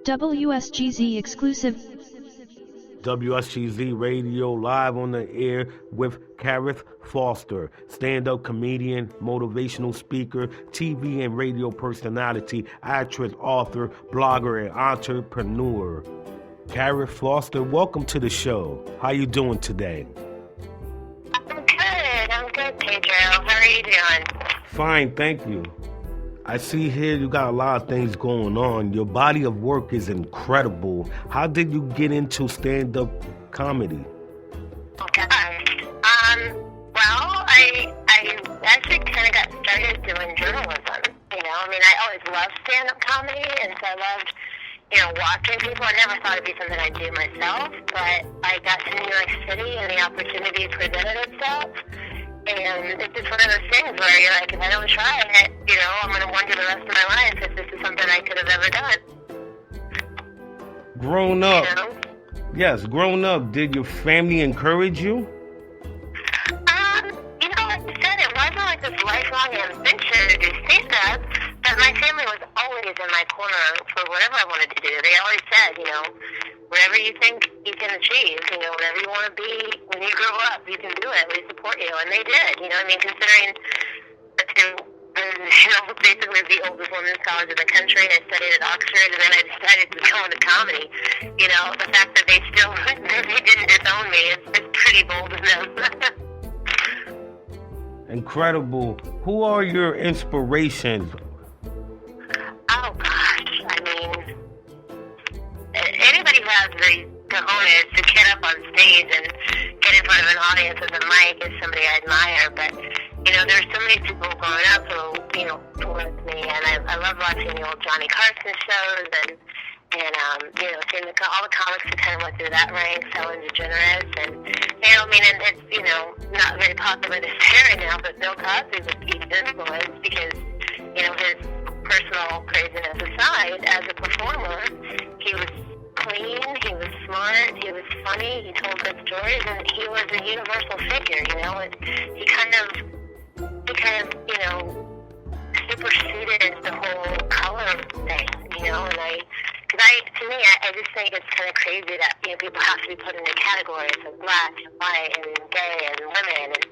WSGZ exclusive. WSGZ Radio live on the air with Karith-Foster, stand-up comedian, motivational speaker, TV and radio personality, actress, author, blogger, and entrepreneur. Karith-Foster, welcome to the show. How you doing today? I'm good, Pedro. How are you doing? Fine, thank you. I see here you got a lot of things going on. Your body of work is incredible. How did you get into stand-up comedy? Oh, gosh. Well, I actually kind of got started doing journalism. You know, I mean, I always loved stand-up comedy, and so I loved, watching people. I never thought it'd be something I'd do myself, but I got to New York City, and the opportunity presented itself. And it's just one of those things where you're like, if I don't try it, I'm going to wonder the rest of my life if this is something I could have ever done. Grown up. Grown up, did your family encourage you? Like you said, it wasn't like this lifelong ambition to do stand-up, but my family was always in my corner for whatever I wanted to do. They always said, whatever you think you can achieve, whatever you want to be when you grow up, you can do it. We support you. And they did, considering basically the oldest women's college in the country. I studied at Oxford, and then I decided to go into comedy. The fact that they didn't disown me is pretty bold of them. Incredible. Who are your inspirations? Oh, gosh. Anybody who has the cojones to get up on stage and get in front of an audience with a mic is somebody I admire. But, there's so many people growing up who, influenced me. And I love watching the old Johnny Carson shows and seeing all the comics who kind of went through that rank, Ellen DeGeneres. And, and it's, not very popular to say right now, but Bill Cosby was a huge influence because, his personal craziness aside, as a performer, he was clean, he was smart, he was funny, he told good stories, and he was a universal figure, He kind of superseded the whole color thing, to me, I just think it's kind of crazy that, people have to be put into categories of black and white and gay and women, and,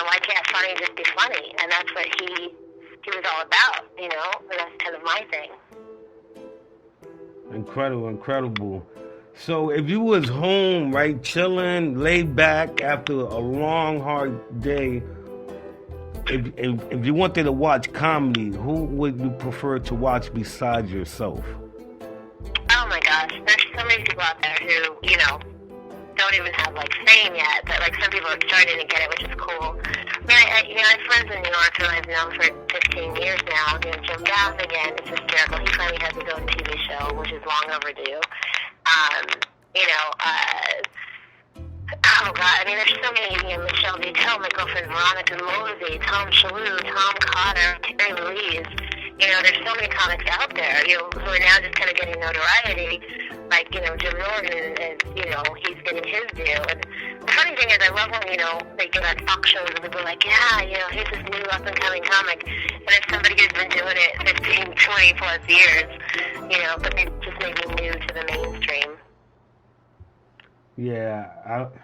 why can't funny just be funny? And that's what he was all about, and that's kind of my thing. Incredible. So if you was home, right, chilling, laid back after a long, hard day, if you wanted to watch comedy, who would you prefer to watch besides yourself? Oh my gosh, there's so many people out there who, don't even have fame yet, but some people are starting to get it, which is cool. I have friends in New York who I've known for 15 years now. Jim Gaffigan is hysterical. He finally has his own TV show, which is long overdue. Oh God, there's so many. Michelle Buteau, my girlfriend Veronica Mosey, Tom Shalhoub, Tom Cotter, Terry Louise. There's so many comics out there, who are now just kind of getting notoriety. Jim Norton is, he's getting his due. And the funny thing is, I love when, they get on talk shows and people are like, he's this new up-and-coming comic. And it's somebody who's been doing it 15, 20 plus years, but they just may be new to the mainstream. Yeah,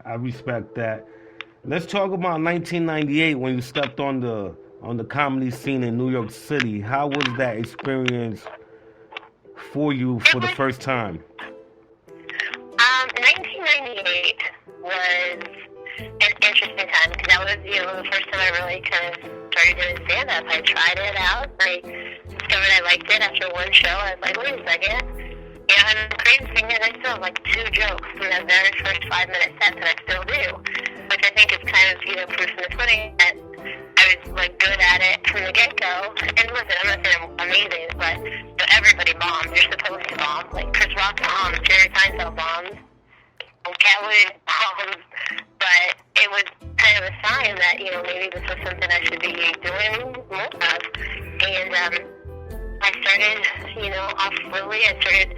I respect that. Let's talk about 1998 when you stepped on the comedy scene in New York City. How was that experience for you for the first time? 1998 was an interesting time because that was, the first time I really kind of started doing stand-up. I tried it out. I discovered I liked it after one show. I was like, wait a second. And the crazy thing is I still have 2 jokes from that very first 5-minute set that I still do, which I think is kind of, proof in the pudding that I was good at it from the get-go. And listen, I'm not saying I'm amazing, but everybody bombs. You're supposed to bomb. Chris Rock bombs, Jerry Seinfeld bombs, Cat Williams bombs. But it was kind of a sign that maybe this was something I should be doing more of. And I started, off slowly. I started,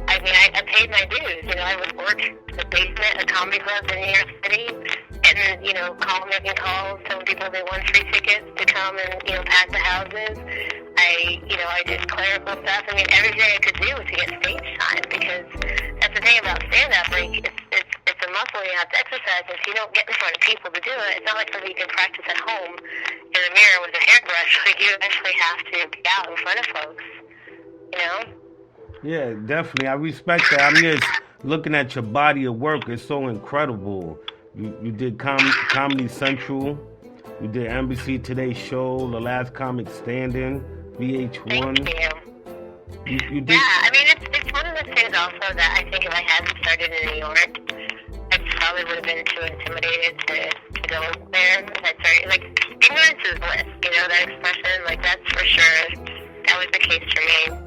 I paid my dues. I would work in the basement of comedy clubs in New York City, and then, making calls, telling people they won free tickets to come and, pack the houses. I did clerical stuff. Everything I could do to get stage stand-up, like, it's a muscle you have to exercise. If you don't get in front of people to do it, it's not like something you can practice at home in the mirror with a hairbrush. Like, you actually have to be out in front of folks, you know? Yeah, definitely. I respect that. I'm just looking at your body of work. It's so incredible. You did Comedy Central. You did Embassy Today Show, The Last Comic Standing, VH1. Thank you. You did. Yeah, I mean, it's one of those things also that I think if I hadn't started in New York, I probably would have been too intimidated to go there. I started, like, ignorance is bliss, you know, that expression, like, that's for sure. That was the case for me.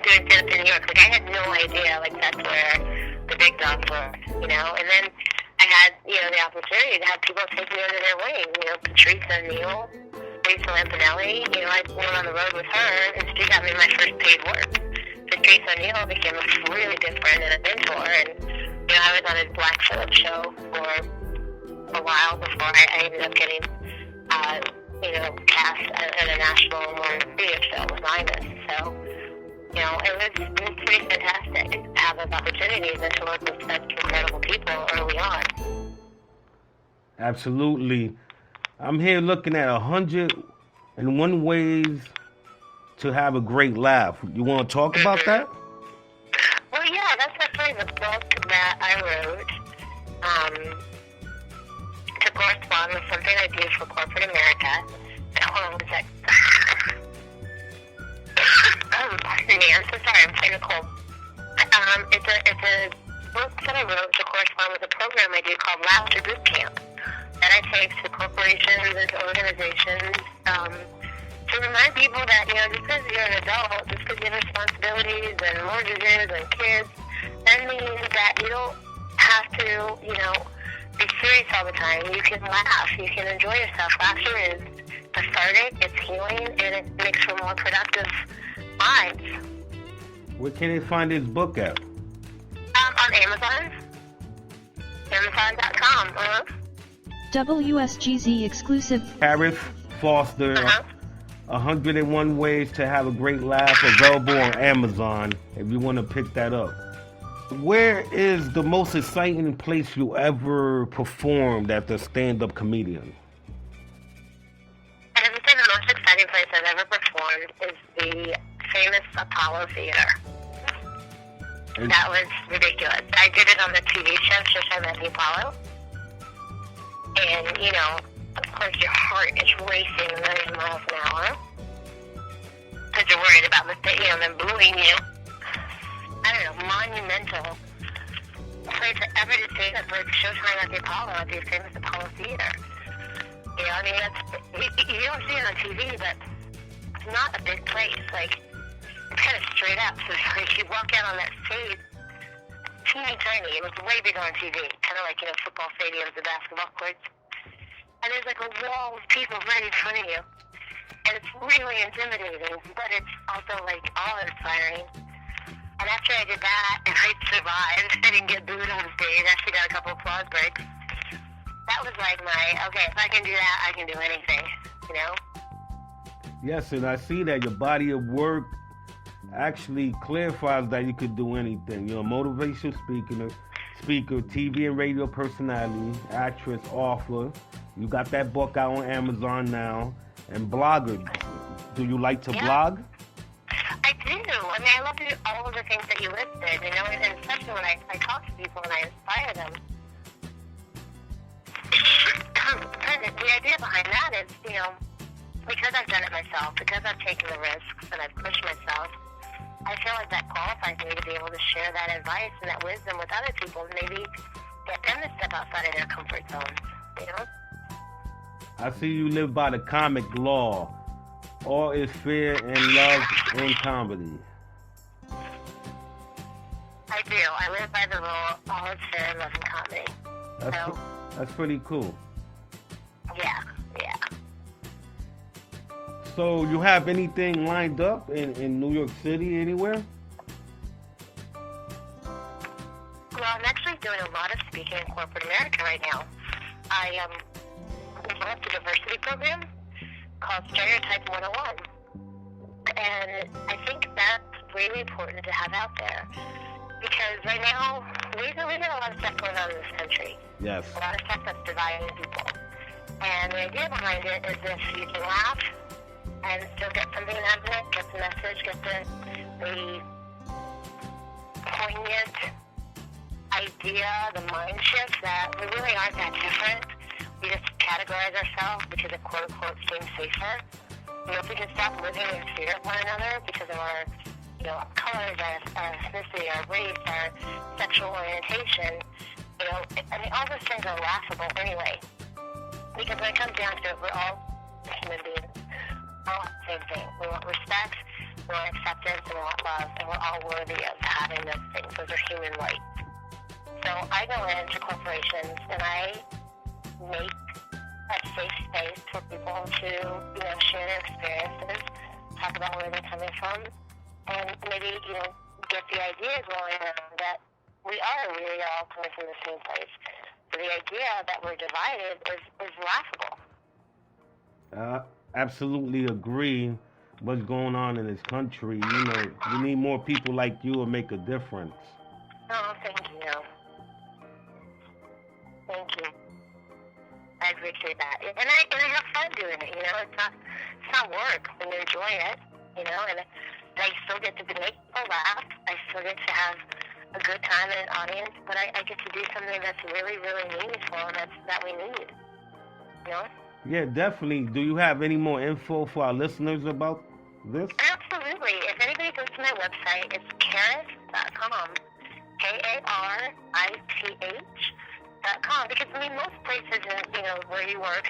Doing stand-up in New York, like, I had no idea, like, that's where the big dogs were, you know, and then I had, you know, the opportunity to have people take me under their wing, you know, Patrice O'Neill, Lisa Lampanelli, you know, I went on the road with her, and she got me my first paid work. Patrice O'Neill became a really good friend and a mentor, and, you know, I was on his Black Phillip show for a while before I ended up getting, you know, cast at a national radio show with Linus, so, you know, it was pretty fantastic to have those opportunities and to work with such incredible people early on. Absolutely. I'm here looking at 101 ways to have a great laugh. You want to talk about that? Well, yeah, that's actually the book that I wrote to correspond with something I do for corporate America. Hold on one sec. Pardon me, I'm so sorry, I'm fighting a cold. It's a book that I wrote to correspond with a program I do called Laughter Boot Camp that I take to corporations and to organizations to remind people that, you know, just because you're an adult, just because you have responsibilities and mortgages and kids, that means that you don't have to, you know, be serious all the time. You can laugh. You can enjoy yourself. Laughter is cathartic, it's healing, and it makes for more productive lives. Where can they find this book at? On Amazon. Amazon.com. WSGZ exclusive. Karith-Foster, 101 Ways to Have a Great Laugh, available on Amazon if you want to pick that up. Where is the most exciting place you ever performed as a stand-up comedian? I would say the most exciting place I've ever performed is the famous Apollo Theater. That was ridiculous. I did it on the TV show, Shush, I Met the Apollo. And, you know, of course your heart is racing a million miles an hour. Because you're worried about the thing, you know, them booing you. I don't know, monumental place ever to say that for Showtime at the Apollo, at the famous Apollo Theater. You know, I mean, you don't see it on TV, but it's not a big place. Like, it's kind of straight up. So like, you walk out on that stage, teeny tiny. It looks way bigger on TV. Kind of like, you know, football stadiums and basketball courts. And there's like a wall of people right in front of you. And it's really intimidating, but it's also like awe-inspiring. And after I did that, and I survived, I didn't get booed on stage. I actually got a couple applause breaks. That was like okay, if I can do that, I can do anything, you know? Yes, and I see that your body of work actually clarifies that you could do anything. You're a motivational speaker, TV and radio personality, actress, author. You got that book out on Amazon now, and blogger. Do you like to blog? I do. I mean, I love to do all of the things that you listed, you know, and especially when I talk to people and I inspire them. The idea behind that is, you know, because I've done it myself, because I've taken the risks and I've pushed myself, I feel like that qualifies me to be able to share that advice and that wisdom with other people and maybe get them to step outside of their comfort zones, you know? I see you live by the comic law. All is fair in love and comedy. I do. I live by the rule, all is fair in love and comedy. That's pretty cool. Yeah. So you have anything lined up in New York City, anywhere? Well, I'm actually doing a lot of speaking in corporate America right now. I developed a diversity program called Stereotype 101. And I think that's really important to have out there. Because right now, we got a lot of stuff going on in this country. Yes. A lot of stuff that's dividing people. And the idea behind it is if you can laugh and still get something out of it, get the message, get the poignant idea, the mind shift that we really aren't that different. We just categorize ourselves because it quote-unquote seems safer. If we can stop living in fear of one another because of our our colors, our ethnicity, our race, our sexual orientation, all those things are laughable anyway. Because when it comes down to it, we're all human beings. We all want the same thing. We want respect, we want acceptance, and we want love, and we're all worthy of having those things. Those are human rights. So I go into corporations and I make a safe space for people to, share their experiences, talk about where they're coming from, and maybe, get the ideas rolling around that we really all coming from the same place. So the idea that we're divided is laughable. Absolutely agree. What's going on in this country? We need more people like you to make a difference. Oh, thank you. Thank you. I appreciate that, and I have fun doing it. It's not work. I enjoy it. And I still get to make people laugh. I still get to have a good time in an audience, but I get to do something that's really, really meaningful and that we need. Yeah, definitely. Do you have any more info for our listeners about this? Absolutely. If anybody goes to my website, it's karith.com. KARITH.com. Because most places, where you work,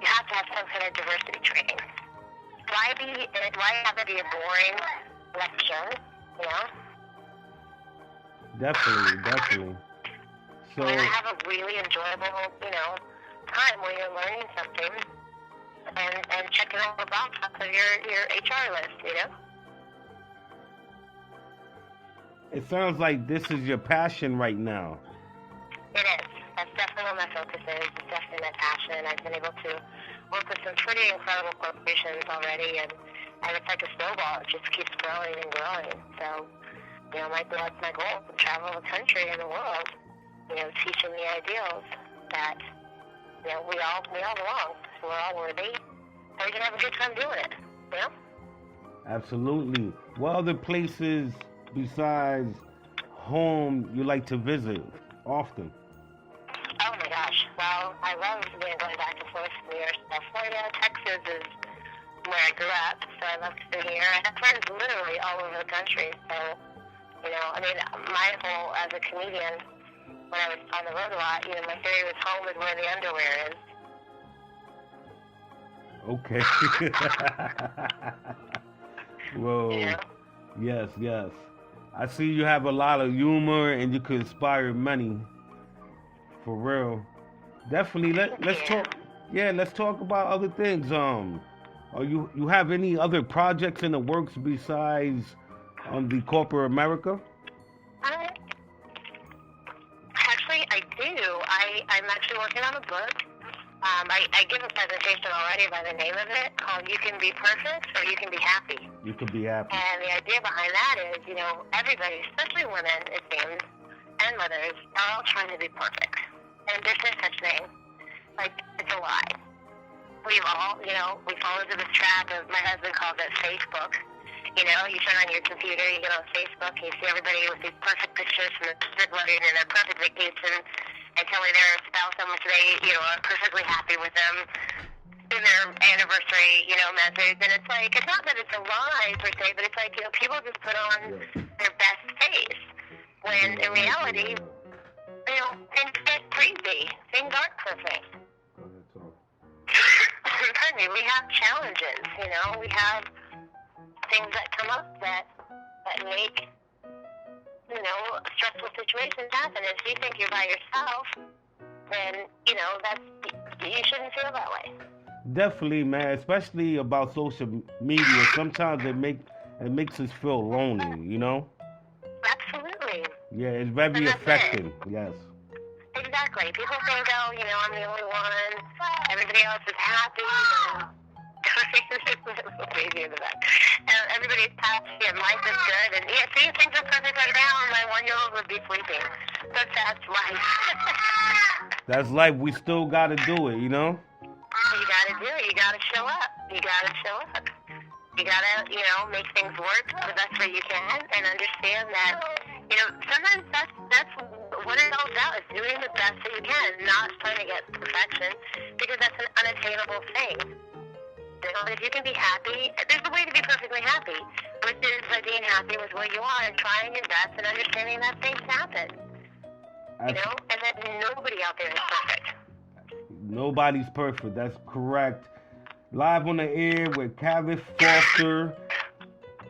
you have to have some kind of diversity training. Why have it be a boring lecture? Definitely. So I have a really enjoyable, time where you're learning something and checking all the boxes off of your HR list, It sounds like this is your passion right now. It is. That's definitely what my focus is. It's definitely my passion. I've been able to work with some pretty incredible corporations already, and it's like a snowball. It just keeps growing and growing. So, my goal is to travel the country and the world, teaching the ideals that, we all belong. We're all worthy. And we can have a good time doing it, Absolutely. What other places besides home you like to visit often? Oh my gosh. Well, I love going back and forth from New York to California. Texas is where I grew up, so I love to be here. I have friends literally all over the country. So, my whole, as a comedian, when I was on the road a lot, my theory was home is where the underwear is. Okay. Whoa. Yes. I see you have a lot of humor and you can inspire many. For real. Definitely. Let's talk. Yeah, let's talk about other things. You have any other projects in the works besides the corporate America? Actually, I do. I'm actually working on a book. I give a presentation already by the name of it called "You Can Be Perfect or You Can Be Happy." You can be happy. And the idea behind that is, everybody, especially women, it seems, and mothers, are all trying to be perfect. And there's no such thing. It's a lie. We've all, we fall into this trap of, my husband calls it Facebook. You turn on your computer, you get on Facebook, and you see everybody with these perfect pictures from their perfect wedding and their perfect vacation, and telling their spouse how much they, are perfectly happy with them in their anniversary, message. And it's it's not that it's a lie per se, but it's people just put on their best face. When in reality, things get crazy. Things aren't perfect. Pardon me, we have challenges, we have things that come up that make, stressful situations happen. If you think you're by yourself, then, you shouldn't feel that way. Definitely, man, especially about social media. Sometimes it makes us feel lonely, Absolutely. Yeah, it's very affecting, yes. Exactly. People think, I'm the only one. Everybody else is happy. And Baby in the back. Everybody's happy and life is good. And yeah, see, things are perfect right now, and my 1-year-old would be sleeping. But that's life. That's life. We still got to do it, you know? You got to do it. You got to show up. You got to show up. You got to, make things work the best way you can and understand that, sometimes that's what it's all about, is doing the best that you can, not trying to get perfection, because that's an unattainable thing. If you can be happy, there's a way to be perfectly happy, which is by being happy with where you are and trying your best and understanding that things happen. And that nobody out there is perfect. Nobody's perfect. That's correct. Live on the air with Karith-Foster.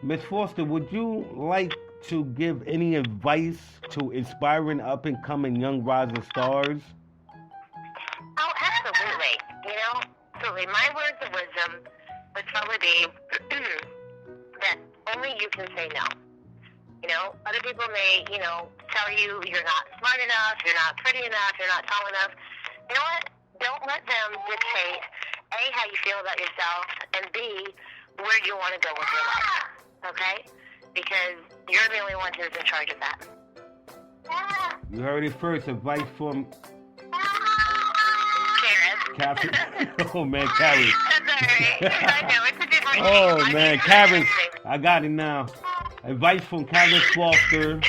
Miss Foster, would you like to give any advice to inspiring up-and-coming young rising stars? Oh, absolutely. Absolutely. My words of wisdom would probably be that only you can say no. Other people may, tell you you're not smart enough, you're not pretty enough, you're not tall enough. You know what? Don't let them dictate, A, how you feel about yourself, and B, where you want to go with your life. Okay? Because you're the only one who's in charge of that. You heard it first. Advice from Karith. Oh, man, Karith. That's all right. I know, it's a different name. Oh, man, Karith. I got it now. Advice from Karith-Foster.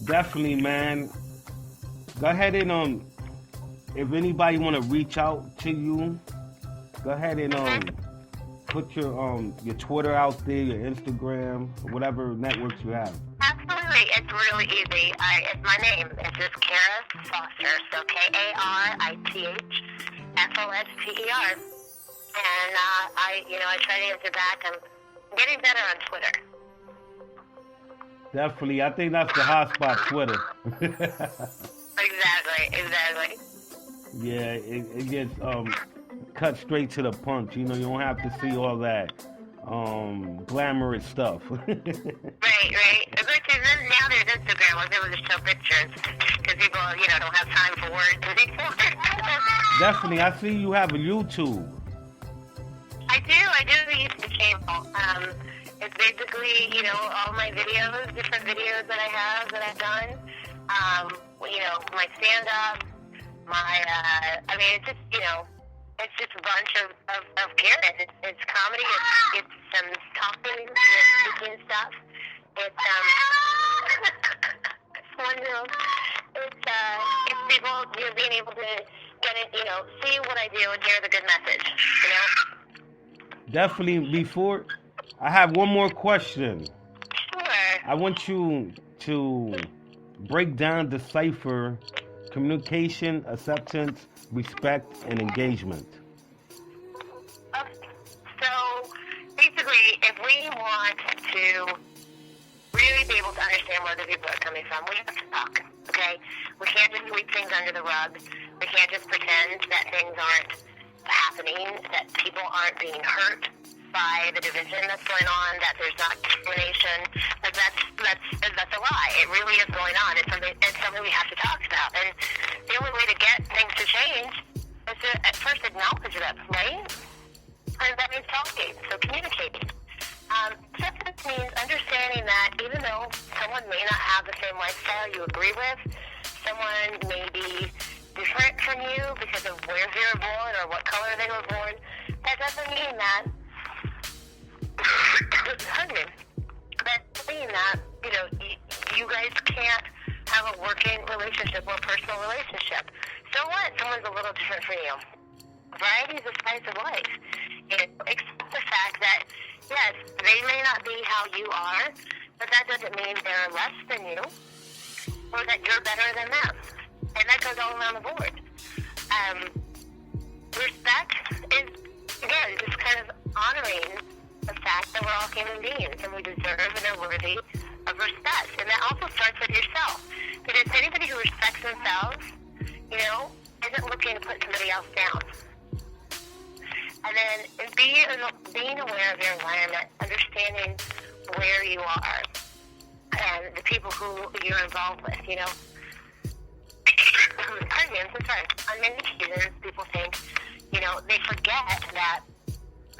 Definitely, man. Go ahead and, if anybody want to reach out to you, go ahead and, put your Twitter out there, your Instagram, whatever networks you have. Absolutely. It's really easy. It's my name. It's just Karith-Foster. So Karithfoster. And I try to answer back. I'm getting better on Twitter. Definitely. I think that's the hot spot, Twitter. Exactly. Yeah, it gets cut straight to the punch. You don't have to see all that glamorous stuff. Right. Of course, now there's Instagram. I was able to show pictures because people, don't have time for words anymore. Definitely. I see you have a YouTube. I do a YouTube channel. It's basically, all my videos, different videos that I have that I've done. My stand-up, it's just a bunch of Karith. It's comedy, it's some talking, it's speaking stuff. It's, it's people, being able to get it, see what I do and hear the good message, Definitely. Before, I have one more question. Sure. I want you to break down, decipher communication, acceptance, respect, and engagement. So, basically, if we want to really be able to understand where other people are coming from, we have to talk, okay? We can't just sweep things under the rug. We can't just pretend that things aren't happening, that people aren't being hurt by the division that's going on, that there's not discrimination. Like that's a lie. It really is going on. It's something we have to talk about. And the only way to get things to change is to at first acknowledge that, right? And that means talking, so communicating. Acceptance means understanding that even though someone may not have the same lifestyle you agree with, someone may be different from you because of where they were born or what color they were born, that doesn't mean that that mean that, you guys can't have a working relationship or personal relationship. So what? Someone's a little different from you. Variety is the spice of life. Accept the fact that, yes, they may not be how you are, but that doesn't mean they're less than you or that you're better than them. And that goes all around the board. Respect is, again, just kind of honoring the fact that we're all human beings and we deserve and are worthy of respect. And that also starts with yourself. Because anybody who respects themselves, isn't looking to put somebody else down. And then being aware of your environment, understanding where you are and the people who you're involved with, Pardon me, I'm so sorry. On many occasions, people think, they forget that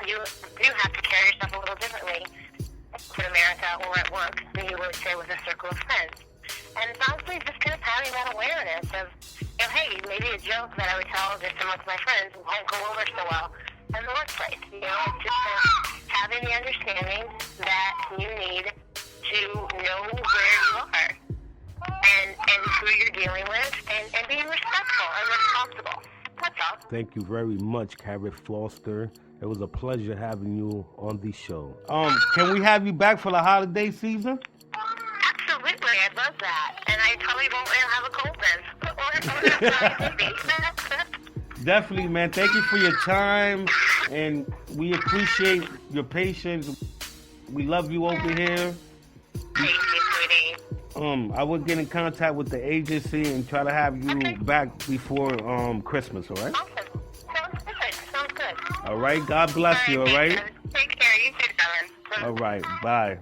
you do have to carry yourself a little differently in America or at work than you would say with a circle of friends. And it's honestly just kind of having that awareness of, hey, maybe a joke that I would tell just amongst my friends won't go over so well in the workplace. It's just having the understanding that you need to know where you are and who you're dealing with and being respectful and responsible. That's all. Thank you very much, Karith-foster. It was a pleasure having you on the show. Can we have you back for the holiday season? Absolutely, I'd love that. And I probably won't have a cold then. Or Definitely, man. Thank you for your time, and we appreciate your patience. We love you over here. Thank you, sweetie. I will get in contact with the agency and try to have you back before Christmas, all right? Awesome. Sounds good. All right. God bless you, all right? Take care. You too, darling. All right. Bye.